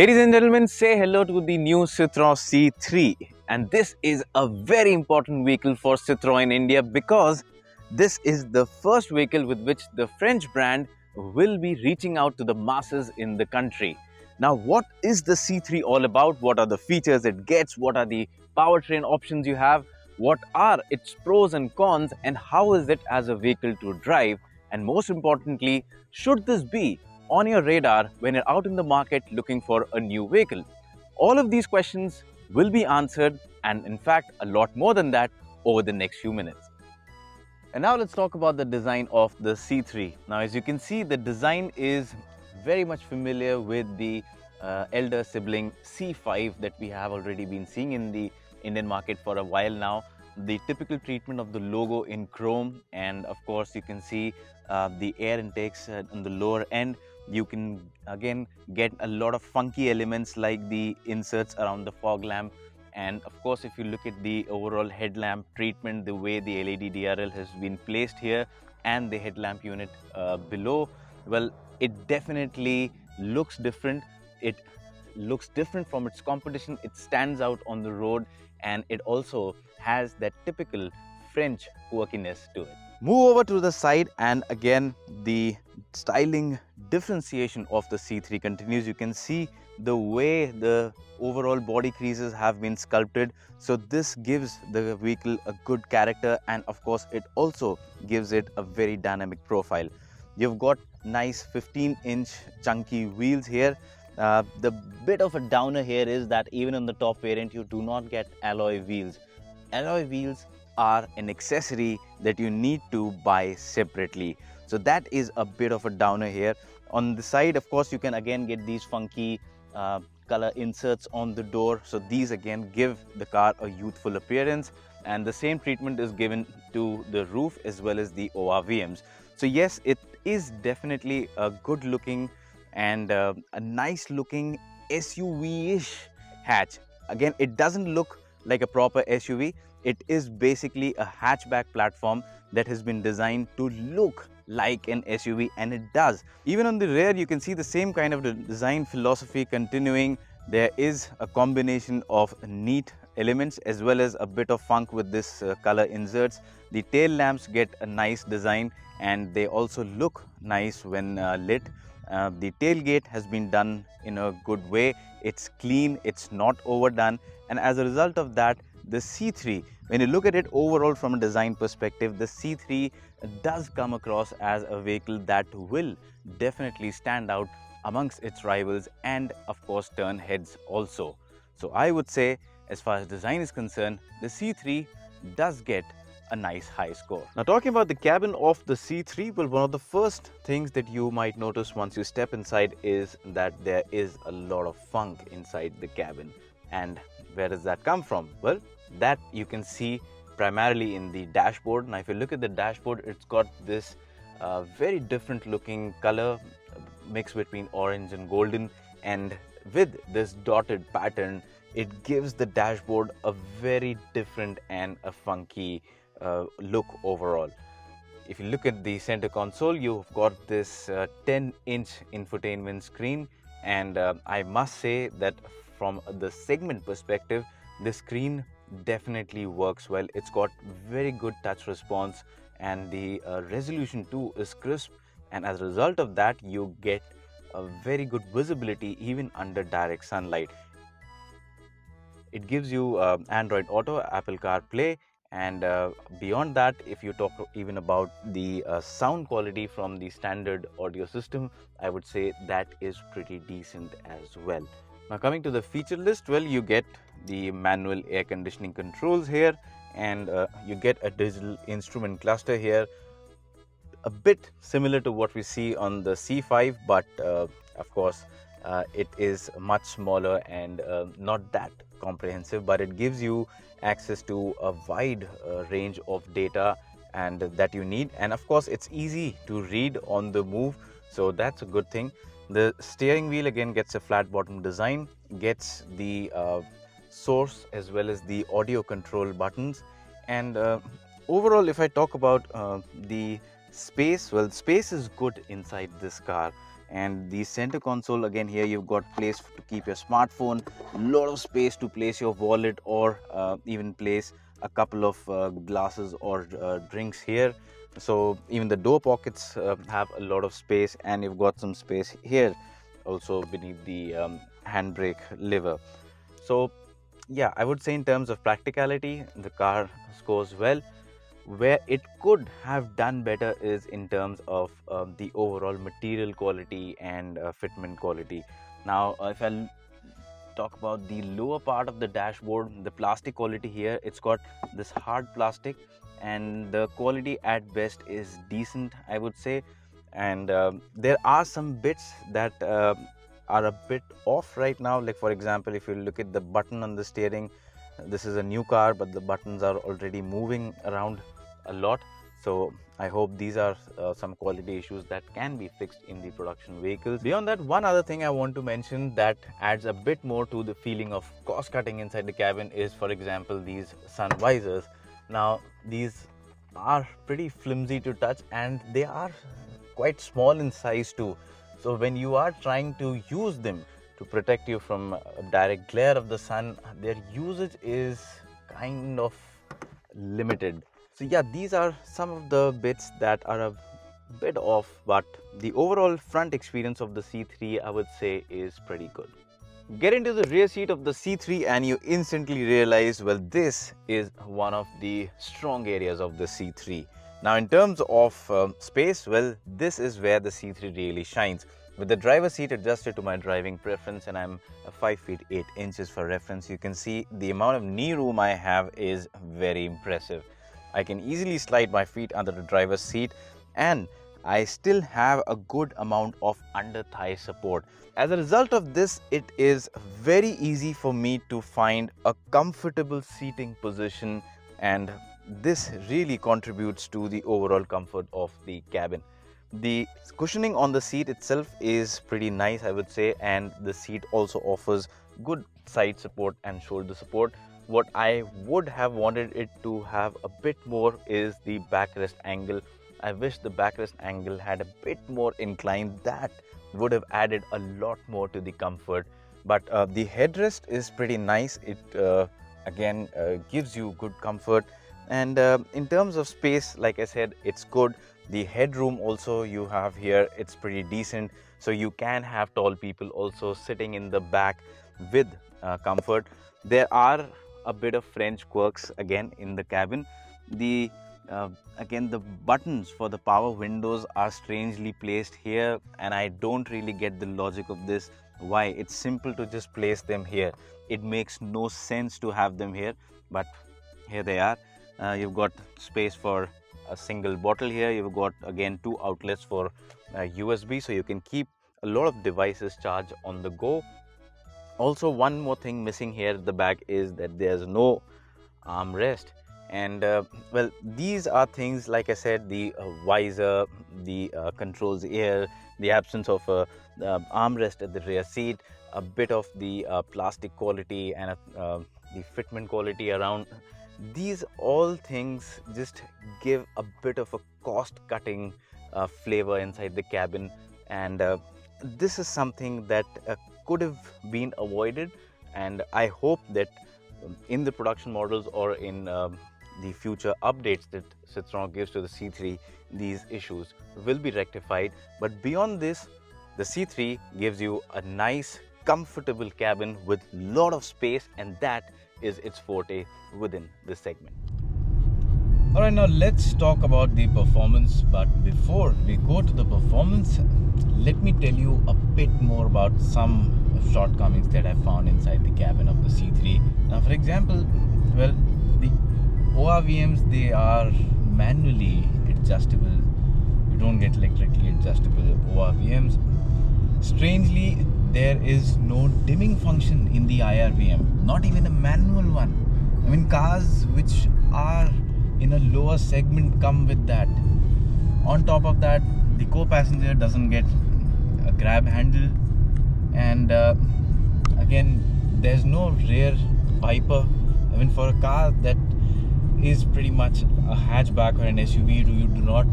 Ladies and gentlemen, say hello to the new Citroen C3, and this is a very important vehicle for Citroen India because this is the first vehicle with which the French brand will be reaching out to the masses in the country. Now, what is the C3 all about? What are the features it gets? What are the powertrain options you have? What are its pros and cons, and how is it as a vehicle to drive? And most importantly, should this be on your radar when you're out in the market looking for a new vehicle? All of these questions will be answered, and in fact, a lot more than that over the next few minutes. And now let's talk about the design of the C3. Now, as you can see, the design is very much familiar with the elder sibling C5 that we have already been seeing in the Indian market for a while now. The typical treatment of the logo in chrome, and of course you can see the air intakes on the lower end. You can again get a lot of funky elements like the inserts around the fog lamp, and of course if you look at the overall headlamp treatment, the way the LED DRL has been placed here and the headlamp unit below, well, it definitely looks different. It looks different from its competition. It stands out on the road, and it also has that typical French quirkiness to it. Move over to the side, and again the styling differentiation of the C3 continues. You can see the way the overall body creases have been sculpted, so this gives the vehicle a good character, and of course it also gives it a very dynamic profile. You've got nice 15-inch chunky wheels here. The bit of a downer here is that even on the top variant you do not get alloy wheels. Alloy wheels are an accessory that you need to buy separately, so that is a bit of a downer here. On the side, of course, you can again get these funky color inserts on the door, so these again give the car a youthful appearance, and the same treatment is given to the roof as well as the ORVMs. So yes, it is definitely a good looking and a nice looking SUV-ish hatch. Again, it doesn't look like a proper SUV. It is basically a hatchback platform that has been designed to look like an SUV, and it does. Even on the rear, you can see the same kind of design philosophy continuing. There is a combination of neat elements as well as a bit of funk with this color inserts. The tail lamps get a nice design, and they also look nice when lit. The tailgate has been done in a good way. It's clean, it's not overdone, and as a result of that, the C3, when you look at it overall from a design perspective, the C3 does come across as a vehicle that will definitely stand out amongst its rivals and of course turn heads also. So I would say, as far as design is concerned, the C3 does get a nice high score. Now, talking about the cabin of the C3, well, one of the first things that you might notice once you step inside is that there is a lot of funk inside the cabin. And where does that come from? Well, that you can see primarily in the dashboard. Now, if you look at the dashboard, it's got this very different looking color mix between orange and golden, and with this dotted pattern, it gives the dashboard a very different and a funky look overall. If you look at the center console, you've got this 10-inch infotainment screen, and I must say that from the segment perspective, the screen definitely works well. It's got very good touch response, and the resolution too is crisp, and as a result of that, you get a very good visibility even under direct sunlight. It gives you Android Auto, Apple CarPlay, and beyond that, if you talk even about the sound quality from the standard audio system, I would say that is pretty decent as well. Now, coming to the feature list, well, you get the manual air conditioning controls here, and you get a digital instrument cluster here, a bit similar to what we see on the C5, but of course it is much smaller and not that comprehensive, but it gives you access to a wide range of data and that you need, and of course it's easy to read on the move, so that's a good thing. The steering wheel again gets a flat bottom design, gets the source as well as the audio control buttons, and overall, if I talk about the space, well, space is good inside this car, And the center console, again, here you've got place to keep your smartphone, a lot of space to place your wallet, or even place a couple of glasses or drinks here. So even the door pockets have a lot of space, and you've got some space here also beneath the handbrake lever. So yeah, I would say in terms of practicality, the car scores well. Where it could have done better is in terms of the overall material quality and fitment quality. Now, if I talk about the lower part of the dashboard, the plastic quality here, it's got this hard plastic, and the quality at best is decent, I would say. And there are some bits that are a bit off right now. Like for example, if you look at the button on the steering, this is a new car, but the buttons are already moving around a lot. So I hope these are some quality issues that can be fixed in the production vehicles. Beyond that, one other thing I want to mention that adds a bit more to the feeling of cost cutting inside the cabin is, for example, these sun visors. Now these are pretty flimsy to touch, and they are quite small in size too. So when you are trying to use them to protect you from direct glare of the sun, their usage is kind of limited. So yeah, these are some of the bits that are a bit off, but the overall front experience of the C3, I would say, is pretty good. Get into the rear seat of the C3 and you instantly realize, well, this is one of the strong areas of the C3. Now in terms of space, well, this is where the C3 really shines. With the driver's seat adjusted to my driving preference, and I'm 5 feet 8 inches for reference, you can see the amount of knee room I have is very impressive. I can easily slide my feet under the driver's seat, and I still have a good amount of under thigh support. As a result of this, it is very easy for me to find a comfortable seating position, and this really contributes to the overall comfort of the cabin. The cushioning on the seat itself is pretty nice, I would say, and the seat also offers good side support and shoulder support. What I would have wanted it to have a bit more is the backrest angle. I wish the backrest angle had a bit more inclined. That would have added a lot more to the comfort. But the headrest is pretty nice. It again gives you good comfort. And in terms of space, like I said, it's good. The headroom also you have here, it's pretty decent. So you can have tall people also sitting in the back with comfort. There are a bit of French quirks again in the cabin. The again, the buttons for the power windows are strangely placed here, and I don't really get the logic of this. Why? It's simple to just place them here. It makes no sense to have them here, but here they are. You've got space for a single bottle here. You've got again 2 outlets for USB, so you can keep a lot of devices charged on the go. Also, one more thing missing here at the back is that there's no armrest. And well, these are things, like I said, the visor, the controls here, the absence of armrest at the rear seat, a bit of the plastic quality and the fitment quality around. These all things just give a bit of a cost-cutting flavor inside the cabin, and this is something that could have been avoided. And I hope that in the production models or in the future updates that Citroen gives to the C3, these issues will be rectified. But beyond this, the C3 gives you a nice, comfortable cabin with a lot of space, and that is its forte within this segment. Alright, now let's talk about the performance. But before we go to the performance, let me tell you a bit more about some shortcomings that I found inside the cabin of the C3. Now, for example, well, the ORVMs, they are manually adjustable. You don't get electrically adjustable ORVMs. Strangely, there is no dimming function in the IRVM, not even a manual one. I mean, cars which are in a lower segment come with that. On top of that, the co-passenger doesn't get a grab handle, and again, there's no rear wiper. I mean, for a car that is pretty much a hatchback or an SUV, you do not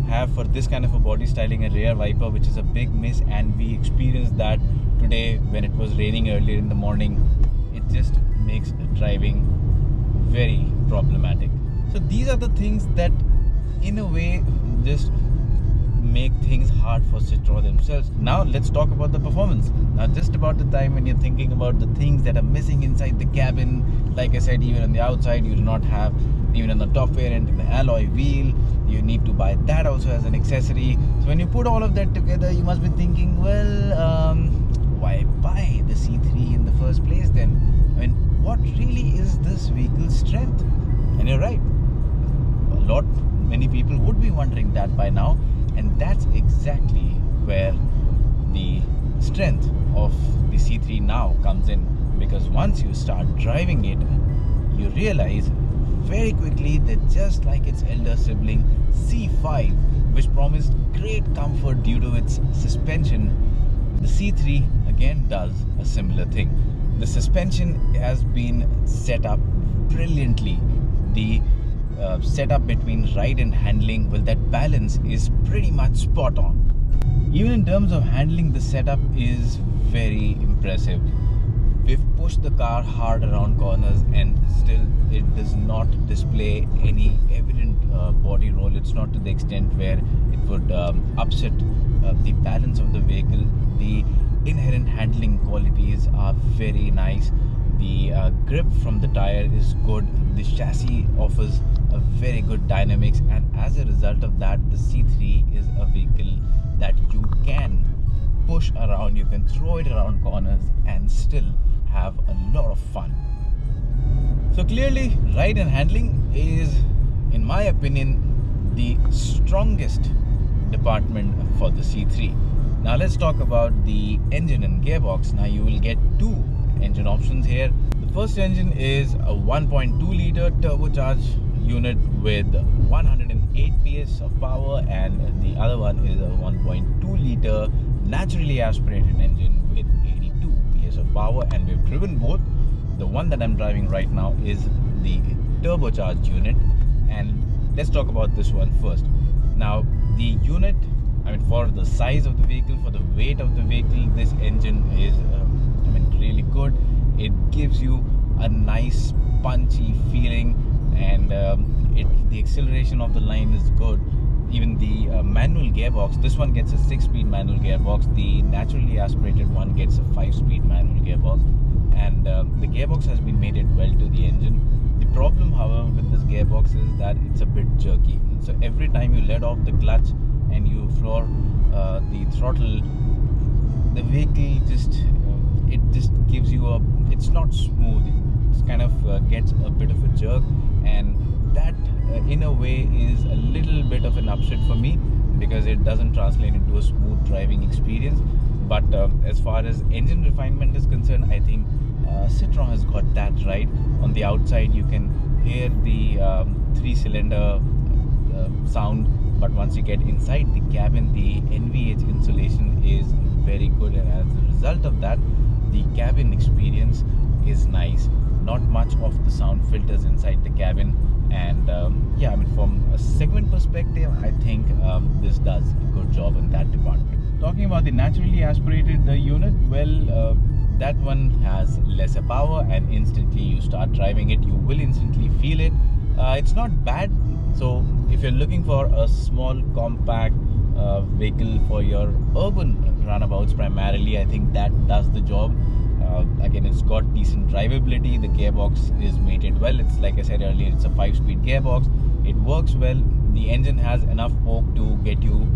have for this kind of a body styling a rear wiper, which is a big miss, and we experienced that today when it was raining earlier in the morning. It just makes driving very problematic. So these are the things that in a way just make things hard for Citroen themselves. Now let's talk about the performance. Now just about the time when you're thinking about the things that are missing inside the cabin, like I said, even on the outside you do not have, even on the top variant, an alloy wheel. You need to buy that also as an accessory. So when you put all of that together, you must be thinking, well, why buy the C3 in the first place then? I mean, what really is this vehicle's strength? And you're right, many people would be wondering that by now, and that's exactly where the strength of the C3 now comes in, because once you start driving it, you realize very quickly that just like its elder sibling C5, which promised great comfort due to its suspension, the C3 again does a similar thing. The suspension has been set up brilliantly. The setup between ride and handling, well, that balance is pretty much spot on. Even in terms of handling, the setup is very impressive. We've pushed the car hard around corners and still it does not display any evident body roll. It's not to the extent where it would upset the balance of the vehicle. The inherent handling qualities are very nice. The grip from the tire is good. The chassis offers a very good dynamics, and as a result of that, the C3 is a vehicle that you can push around, you can throw it around corners and still have a lot of fun. So clearly, ride and handling is, in my opinion, the strongest department for the C3. Now let's talk about the engine and gearbox. Now you will get two engine options here. The first engine is a 1.2 liter turbocharged unit with 108 PS of power, and the other one is a 1.2 liter naturally aspirated engine with 82 PS of power, and we've driven both. The one that I'm driving right now is the turbocharged unit, and let's talk about this one first. Now the unit, I mean, for the size of the vehicle, for the weight of the vehicle, this engine is really good. It gives you a nice punchy feeling, and the acceleration of the line is good. Even the manual gearbox, this one gets a 6-speed manual gearbox. The naturally aspirated one gets a 5-speed manual gearbox, and the gearbox has been mated well to the engine. The problem, however, with this gearbox is that it's a bit jerky. So every time you let off the clutch and you floor the throttle, the vehicle just gives you it's not smooth. It kind of gets a bit of a jerk, and that in a way is a little bit of an upset for me, because it doesn't translate into a smooth driving experience. But as far as engine refinement is concerned, I think Citroen has got that right. On the outside you can hear the 3-cylinder sound, but once you get inside the cabin, the NVH insulation is very good, and as a result of that, the cabin experience is nice. Not much of the sound filters inside the cabin, and from a segment perspective, I think this does a good job in that department. Talking about the naturally aspirated unit, well, that one has lesser power, and instantly you start driving it, you will instantly feel it. It's not bad. So if you're looking for a small compact vehicle for your urban runabouts primarily, I think that does the job. Again, it's got decent drivability. The gearbox is mated well. It's, like I said earlier, it's a 5-speed gearbox. It works well. The engine has enough torque to get you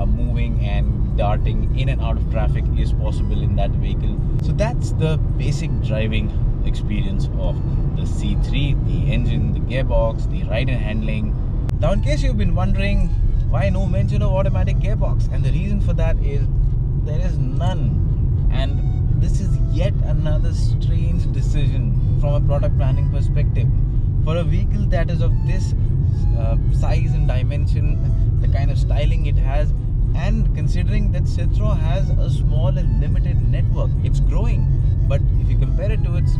moving, and darting in and out of traffic is possible in that vehicle. So that's the basic driving experience of the C3, the engine, the gearbox, the ride and handling. Now, in case you've been wondering why no mention of automatic gearbox, and the reason for that is there is none. And this is yet another strange decision from a product planning perspective. For a vehicle that is of this size and dimension, the kind of styling it has, and considering that Citroen has a small and limited network, it's growing, but if you compare it to its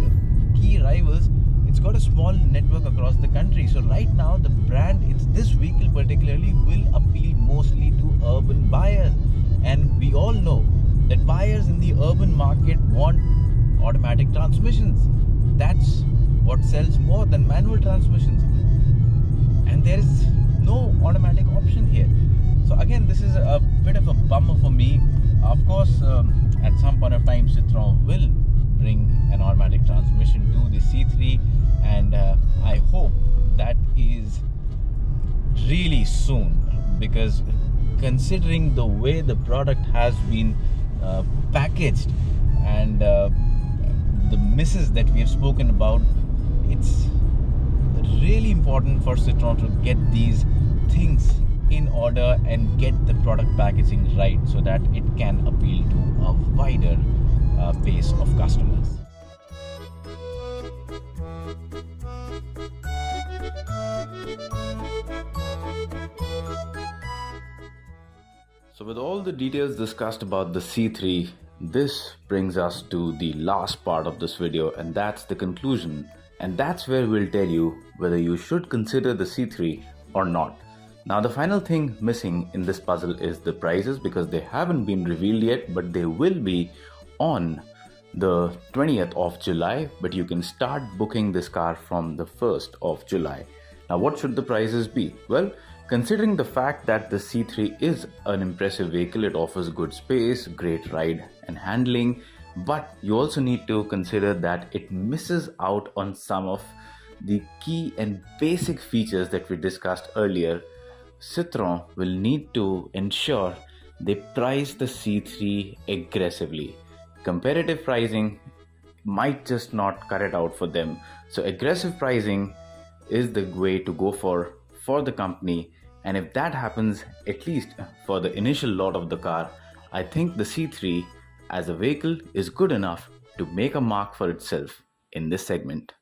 key rivals, it's it's got a small network across the country. So right now the brand, this vehicle particularly will appeal mostly to urban buyers, and we all know that buyers in the urban market want automatic transmissions. That's what sells more than manual transmissions, and there is no automatic option here. So again, this is a bit of a bummer for me. Of course, at some point of time Citroen will bring an automatic transmission to the C3, and I hope that is really soon, because considering the way the product has been packaged and the misses that we have spoken about, it's really important for Citroen to get these things in order and get the product packaging right, so that it can appeal to a wider base of customers. So with all the details discussed about the C3, this brings us to the last part of this video, and that's the conclusion. And that's where we'll tell you whether you should consider the C3 or not. Now, the final thing missing in this puzzle is the prices, because they haven't been revealed yet, but they will be on the 20th of July. But you can start booking this car from the 1st of July. Now, what should the prices be? Well, considering the fact that the C3 is an impressive vehicle, it offers good space, great ride and handling, but you also need to consider that it misses out on some of the key and basic features that we discussed earlier. Citroen will need to ensure they price the C3 aggressively. Competitive pricing might just not cut it out for them. So aggressive pricing is the way to go for the company. And if that happens, at least for the initial lot of the car, I think the C3 as a vehicle is good enough to make a mark for itself in this segment.